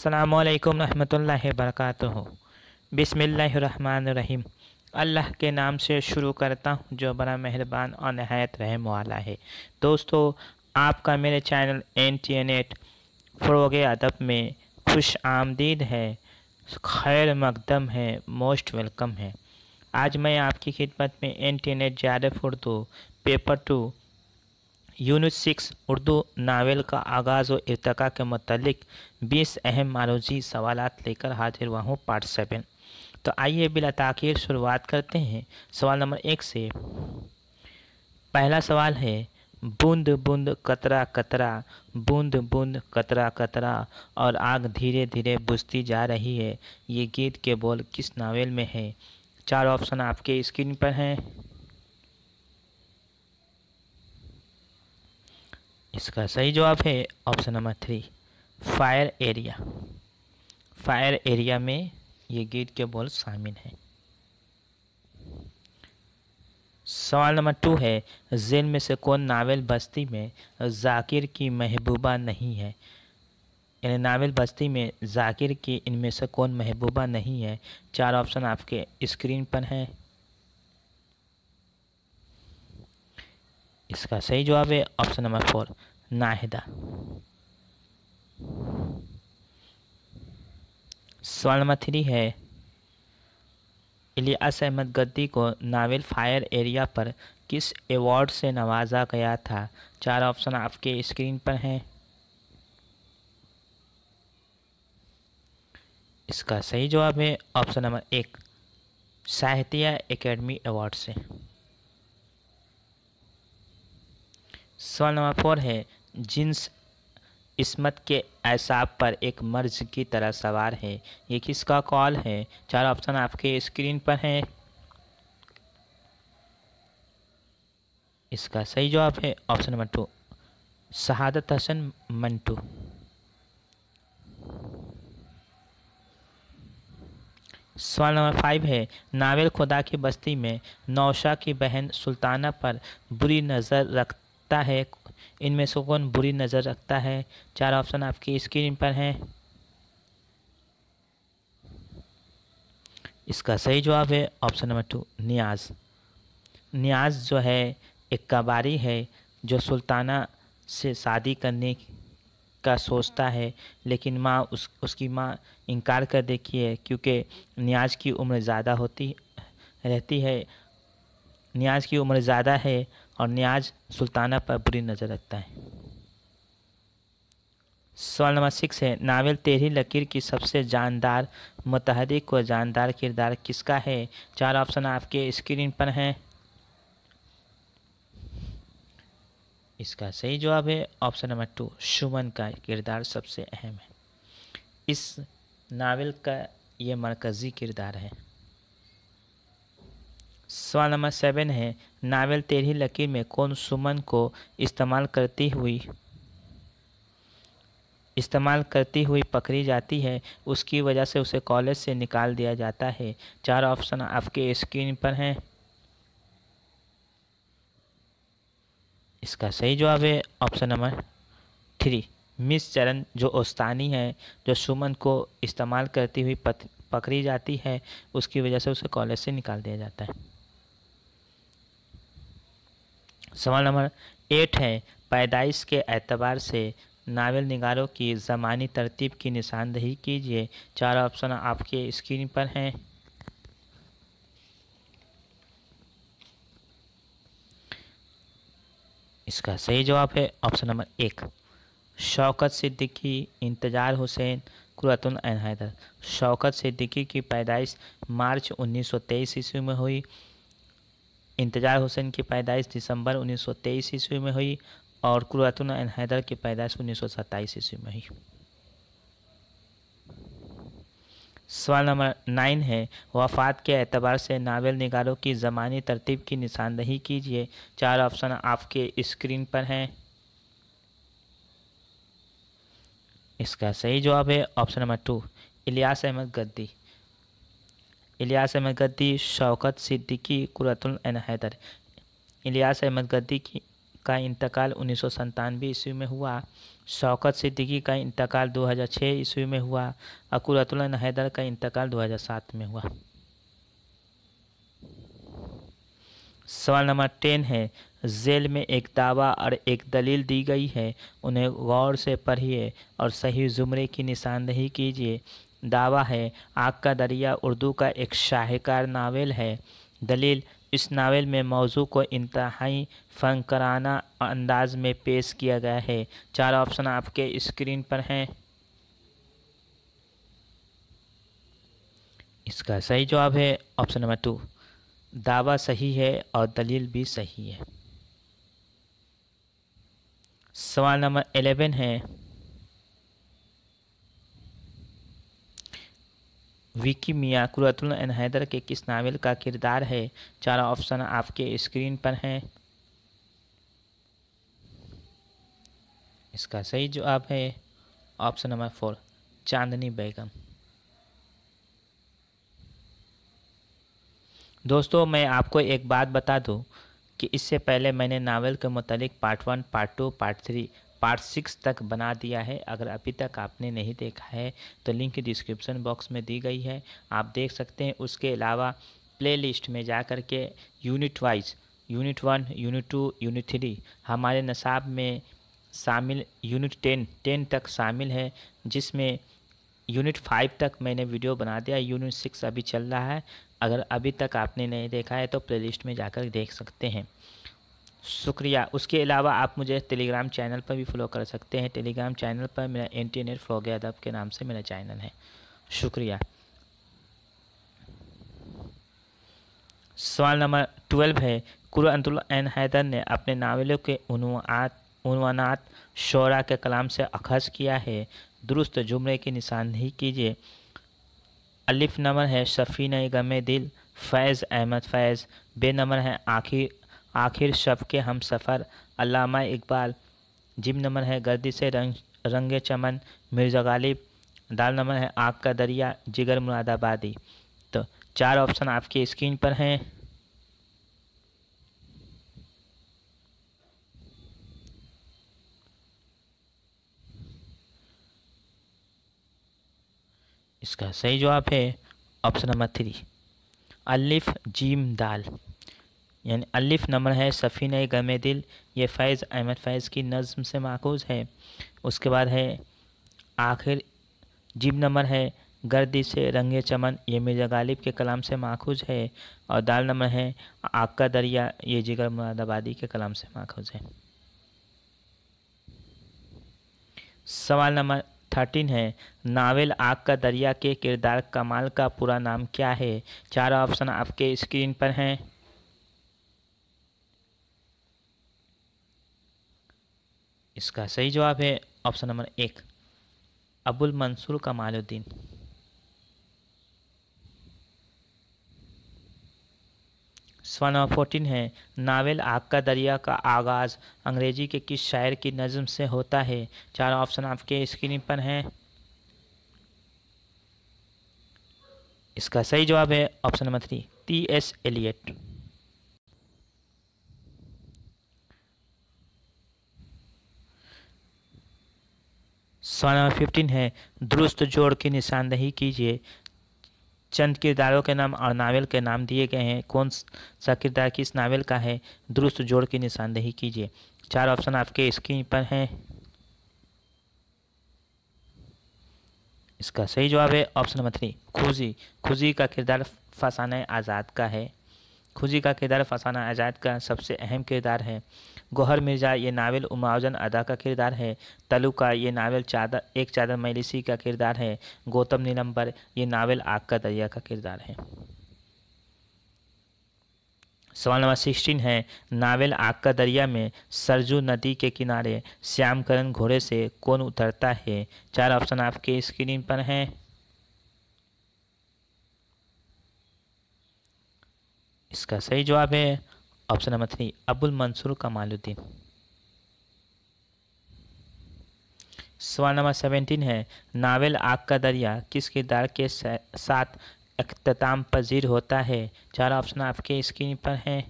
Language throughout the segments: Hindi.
अस्सलामुअलैकुम रहमतुल्लाहि बरकातुहू। बिस्मिल्लाहिर्रहमानिर्रहीम। अल्लाह के नाम से शुरू करता हूँ जो बड़ा मेहरबान और नहायत रहम वाला है। दोस्तों, आपका मेरे चैनल NTNet फ़रोग़ अदब में खुश आमदीद है, खैर मक़दम है, मोस्ट वेलकम है। आज मैं आपकी खिदमत में NTNet JRF Urdu paper 2 unit 6 Urdu novel का आगाज़ व इर्तिका के मुतालिक 20 अहम मारूजी सवालात लेकर हाजिर हुआ हूँ, पार्ट 7। तो आइए बिला ताख़ीर शुरुआत करते हैं सवाल नंबर 1 से। पहला सवाल है, बूंद बूंद कतरा कतरा, बूंद बूंद कतरा कतरा और आग धीरे धीरे बुझती जा रही है, ये गीत के बोल किस नावल में है? 4 ऑप्शन आपके स्क्रीन पर हैं। इसका सही जवाब है option number 3, fire area. Fire area में ये गीत के बोल शामिल हैं। सवाल नंबर 2 है, जेल में से कौन नावल बस्ती में जाकिर की महबूबा नहीं है? यानी नावल बस्ती में जाकिर की इनमें से कौन महबूबा नहीं है? 4 ऑप्शन आपके स्क्रीन पर हैं। इसका सही जवाब है ऑप्शन नंबर 4, नाहिदा। सवाल नंबर 3 है, इलियास अहमद गद्दी को नावल फायर एरिया पर किस अवार्ड से नवाजा गया था? 4 ऑप्शन आपके स्क्रीन पर हैं। इसका सही जवाब है ऑप्शन नंबर 1, साहित्य एकेडमी अवार्ड से। सवाल नंबर 4 है, जिन्स इस्मत के एसाब पर एक मर्ज की तरह सवार है, ये किसका कॉल है? 4 ऑप्शन आपके स्क्रीन पर हैं। इसका सही जवाब है ऑप्शन नंबर 2, शहादत हसन मंटू। सवाल नंबर 5 है, नावल खुदा की बस्ती में नौशा की बहन सुल्ताना पर बुरी नज़र रखता है, इनमें से कौन बुरी नज़र रखता है? 4 ऑप्शन आपकी स्क्रीन पर हैं। इसका सही जवाब है ऑप्शन नंबर 2, नियाज़। नियाज़ जो है एक कबारी है जो सुल्ताना से शादी करने का सोचता है, लेकिन उसकी माँ इनकार कर देती है क्योंकि नियाज़ की उम्र ज़्यादा होती रहती है। नियाज़ की उम्र ज़्यादा है और नियाज़ सुल्ताना पर बुरी नज़र रखता है। सवाल नंबर 6 है, नावल तेरी लकीर की सबसे जानदार मुतहर्रिक व जानदार किरदार किसका है? 4 ऑप्शन आपके स्क्रीन पर हैं। इसका सही जवाब है ऑप्शन नंबर 2, सुमन का किरदार सबसे अहम है। इस नावल का ये मरकज़ी किरदार है। सवाल नंबर 7 है, नावल तेरी लकीर में कौन सुमन को इस्तेमाल करती हुई पकड़ी जाती है, उसकी वजह से उसे कॉलेज से निकाल दिया जाता है? 4 ऑप्शन आपके स्क्रीन पर हैं। इसका सही जवाब है ऑप्शन नंबर 3, मिस चरण जो ओस्तानी है, जो सुमन को इस्तेमाल करती हुई पकड़ी जाती है, उसकी वजह से उसे कॉलेज से निकाल दिया जाता है। सवाल नंबर 8 है, पैदाइश के एतबार से नावल निगारों की ज़मानी तरतीब की निशानदेही कीजिए। 4 ऑप्शन आपके स्क्रीन पर हैं। इसका सही जवाब है ऑप्शन नंबर 1, शौकत सिद्दीकी, इंतज़ार हुसैन, कुर्रतुल ऐन हैदर। शौकत सिद्दीकी की पैदाइश मार्च 1923 ईस्वी में हुई। इंतज़ार हुसैन की पैदाइश दिसंबर 1923 ईस्वी में हुई और कुर्रतुल ऐन हैदर की पैदाइश 1927 ईस्वी में हुई। सवाल नंबर 9 है, वफ़ात के एतबार से नावल निगारों की ज़मानी तरतीब की निशानदेही कीजिए। 4 ऑप्शन आपके स्क्रीन पर हैं। इसका सही जवाब है ऑप्शन नंबर 2, इलियास अहमद गद्दी। इलियास अहमद गद्दी, शौकत सिद्दीकी, कुर्रतुल ऐन हैदर। इलियास अहमद गद्दी का इंतकाल 1997 ईस्वी में हुआ। शौकत सिद्दीकी का इंतकाल 2006 ईस्वी में हुआ। अकुरतुल्लाह हैदर का इंतकाल 2007 में हुआ। सवाल नंबर 10 है, जेल में एक दावा और एक दलील दी गई है, उन्हें गौर से पढ़िए और सही जुमरे की निशानदेही कीजिए। दावा है, आग का दरिया उर्दू का एक शाहकार नावल है। दलील, इस नावल में मौजू को इंतहाई फनकाराना अंदाज में पेश किया गया है। 4 ऑप्शन आपके स्क्रीन पर हैं। इसका सही जवाब है ऑप्शन नंबर 2, दावा सही है और दलील भी सही है। सवाल नंबर 11 है, विकी मियाँ कुर्रतुल हैदर के किस नावल का किरदार है? 4 ऑप्शन आपके स्क्रीन पर हैं। इसका सही जवाब है ऑप्शन नंबर 4, चांदनी बेगम। दोस्तों, मैं आपको एक बात बता दूं कि इससे पहले मैंने नावल के मुतालिक पार्ट 1, पार्ट 2, पार्ट 3, पार्ट 6 तक बना दिया है। अगर अभी तक आपने नहीं देखा है तो लिंक डिस्क्रिप्शन बॉक्स में दी गई है, आप देख सकते हैं। उसके अलावा प्लेलिस्ट में जा कर के unit wise, unit 1, unit 2, unit 3 हमारे निसाब में शामिल, यूनिट 10 तक शामिल है, जिसमें यूनिट 5 तक मैंने वीडियो बना दिया। यूनिट 6 अभी चल रहा है। अगर अभी तक आपने नहीं देखा है तो प्लेलिस्ट में जाकर देख सकते हैं। शुक्रिया। उसके अलावा आप मुझे टेलीग्राम चैनल पर भी फॉलो कर सकते हैं। टेलीग्राम चैनल पर मेरा NTNet फ़रोग़ अदब के नाम से मेरा चैनल है। शुक्रिया। सवाल नंबर 12 है, कुर्रतुल हैदर ने अपने नावलों के उन्वानात शोरा के कलाम से अखज़ किया है। दुरुस्त जुमले की निशानदेही कीजिए। अलिफ नंबर है सफ़ीना गमे दिल, फैज़ अहमद फैज़। बे नंबर है आखिर शब के हम सफ़र, अल्लामा इकबाल। जिम नंबर है गर्दिश रंगे चमन, मिर्ज़ा गालिब। दाल नंबर है आग का दरिया, जिगर मुरादाबादी। तो 4 ऑप्शन आपके स्क्रीन पर हैं। इसका सही जवाब है ऑप्शन नंबर 3, अलिफ जीम दाल। यानी अलिफ नंबर है सफ़ीना गमे दिल, ये फैज़ अहमद फैज़ की नज़्म से माखूज़ है। उसके बाद है आखिर, जिम नंबर है गर्दी से रंगे चमन, ये मिर्ज़ा गालिब के कलाम से माखूज़ है। और दाल नंबर है आग का दरिया, ये जिगर मुरादाबादी के कलाम से माखूज़ है। सवाल नंबर 13 है, नावल आग का दरिया के किरदार कमाल का पूरा नाम क्या है? 4 ऑप्शन आपके स्क्रीन पर हैं। इसका सही जवाब है ऑप्शन नंबर 1, अबुल मंसूर कमालुद्दीन। सवाल नंबर 14 है, नावल आग का दरिया का आगाज़ अंग्रेजी के किस शायर की नज़्म से होता है? 4 ऑप्शन आपके स्क्रीन पर हैं। इसका सही जवाब है ऑप्शन नंबर 3, T.S. एलियट। सवाल नंबर 15 है, दुरुस्त जोड़ की निशानदेही कीजिए। चंद किरदारों के नाम और नावल के नाम दिए गए हैं, कौन सा किरदार किस नावल का है? दुरुस्त जोड़ की निशानदेही कीजिए। 4 ऑप्शन आपके स्क्रीन पर हैं। इसका सही जवाब है ऑप्शन नंबर 3, खुजी। खुजी का किरदार फसाना आज़ाद का है। खुजी का किरदार फसाना आज़ाद का सबसे अहम किरदार है। गौहर मिर्ज़ा ये नावल उमाउजन अदा का किरदार है। तलुका ये नावल एक चादर मजलिसी का किरदार है। गौतम नीलम्बर ये नावल आग का दरिया का किरदार है। सवाल नंबर 16 है, नावल आग का दरिया में सरजू नदी के किनारे श्यामकरण घोड़े से कौन उतरता है? 4 ऑप्शन आपके स्क्रीन पर हैं। इसका सही जवाब है ऑप्शन नंबर 3, अबुल मंसूर कमालुद्दीन। सवाल नंबर 17 है, नावल आग का दरिया किस किरदार के साथ अख्ताम पजीर होता है? 4 ऑप्शन आपके स्क्रीन पर हैं।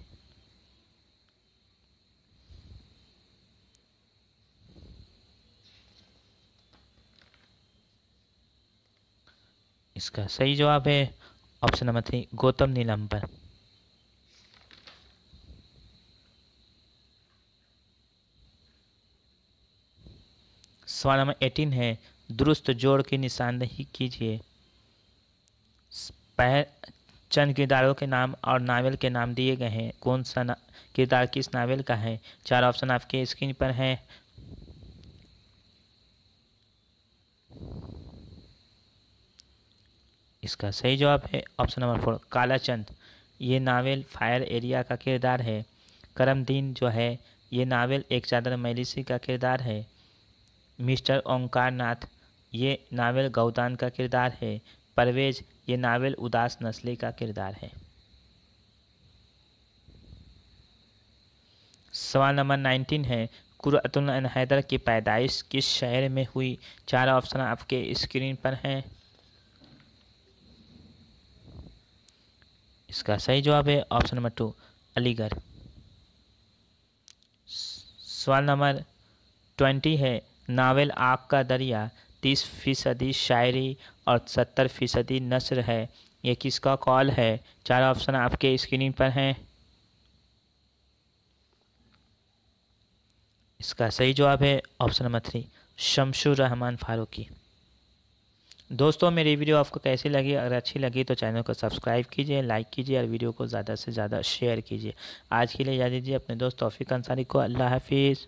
इसका सही जवाब है ऑप्शन नंबर 3 गौतम नीलंबर। सवाल नंबर 18 है दुरुस्त जोड़ की निशानदेही कीजिए। चंद किरदारों के नाम और नावल के नाम दिए गए हैं, कौन सा किरदार किस नावल का है? 4 ऑप्शन आपके स्क्रीन पर है। इसका सही जवाब है ऑप्शन नंबर 4 कालाचंद। ये नावल फायर एरिया का किरदार है। करमदीन जो है ये नावल एक चादर मजलिसी का किरदार है। मिस्टर ओंकार नाथ ये नावल गौदान का किरदार है। परवेज ये नावल उदास नस्ली का किरदार है। सवाल नंबर 19 है कुर्रतुल ऐन हैदर की पैदाइश किस शहर में हुई? 4 ऑप्शन आपके स्क्रीन पर हैं। इसका सही जवाब है ऑप्शन नंबर 2 अलीगढ़। सवाल नंबर 20 है नावल आग का दरिया 30% शायरी और 70% नस्र है, ये किसका कॉल है? 4 ऑप्शन आपके स्क्रीन पर हैं। इसका सही जवाब है ऑप्शन नंबर 3 शमशुर रहमान फारूकी। दोस्तों मेरी वीडियो आपको कैसी लगी? अगर अच्छी लगी तो चैनल को सब्सक्राइब कीजिए, लाइक कीजिए और वीडियो को ज़्यादा से ज़्यादा शेयर कीजिए। आज के लिए इजाज़त दीजिए अपने दोस्त तौफीक अंसारी को। अल्लाह हाफिज़।